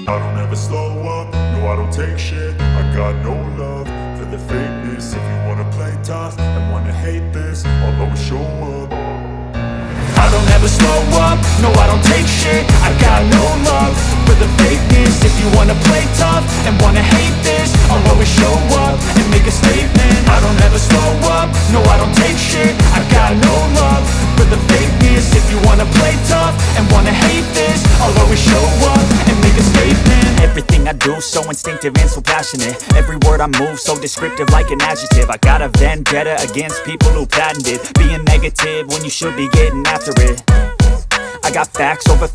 I don't ever slow up, no I don't take shit. I got no love for the fakeness. If you wanna play tough and wanna hate this, I'll always show up. I don't ever slow up, no I don't take shit. I got no love for the fakeness. If you wanna play tough and wanna hate this, I'll always show up and make a statement. I don't ever slow up, no I don't take shit. I got no love for the fakeness. If you wanna play tough and wanna hate this, I'll always show up and make a statement. Everything I do so instinctive and so passionate. Every word I move so descriptive like an adjective. I got a vendetta against people who patented being negative when you should be getting after it. I got facts over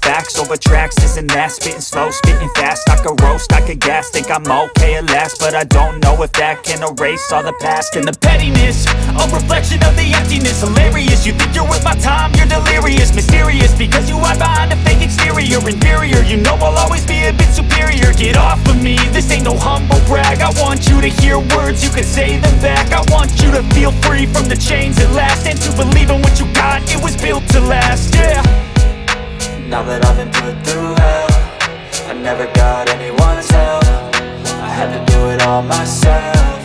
tracks, this and that. Spitting slow, spitting fast, I could roast, I could gas. Think I'm okay at last, but I don't know if that can erase all the past. And the pettiness, a reflection of the emptiness. Hilarious, you think you're worth my time, you're delirious. Mysterious, because you hide behind a fake exterior. Inferior, you know I'll always be a bit superior. Get off of me, this ain't no humble brag. I want you to hear words, you can say them back. I want you to feel free from the chains at last, and to believe in what you got, it was built to last, yeah. Now that I've been put through hell, I never got anyone's help. I had to do it all myself.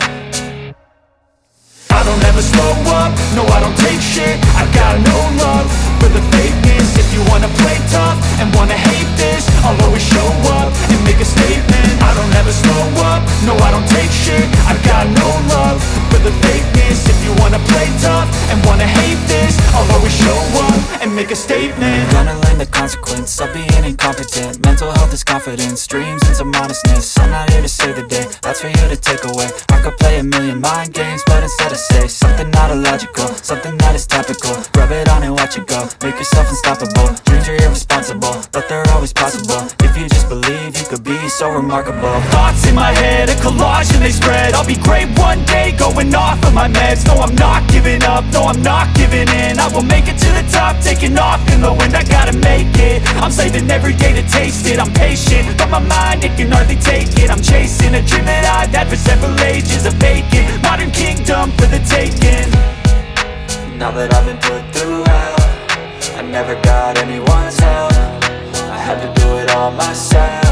I don't ever slow up, no I don't take shit. I got no love for the fakeness. If you wanna play tough and wanna hate this, I'll always show up and make a statement. I don't ever slow up, no I don't take shit. I got no love for the fakeness. If you wanna play tough and wanna hate this, I'll always show up and make a statement. Gonna learn the consequence of being incompetent. Mental health is confidence, dreams and some modestness. I'm not here to save the day, that's for you to take away. I could play a million mind games, but instead I say something not illogical, something that is topical. Rub it on and watch it go, make yourself unstoppable. Dreams are irresponsible, but they're always possible. If you just believe, you could be so remarkable. Thoughts in my head, a collage and they spread. I'll be great one day, going off of my meds. No, I'm not giving up, no, I'm not giving in. I will make it to the top, taking off in the wind. I gotta make it, I'm saving every day to taste it. I'm patient, but my mind, it can hardly take it. I'm chasing a dream that I've had for several ages. A vacant, modern kingdom for the taking. Now that I've been put through hell, I never got anyone's help. I had to do it all myself.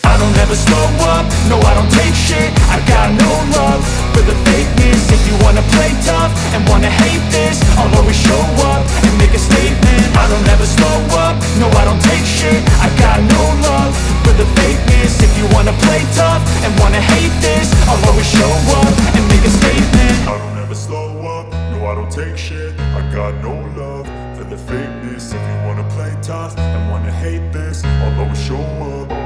I don't ever slow up, no I don't take shit. I got no love for the fakeness. If you wanna play tough and wanna hate this, I'll always show up and make a statement. I don't ever slow up, no I don't take shit. I got no love for the fakeness. If you wanna play tough and wanna hate this, I'll always show up and make a statement. I don't ever slow up, no I don't take shit. I got no love for the fakeness. If you wanna play tough and wanna hate this, I'll always show up.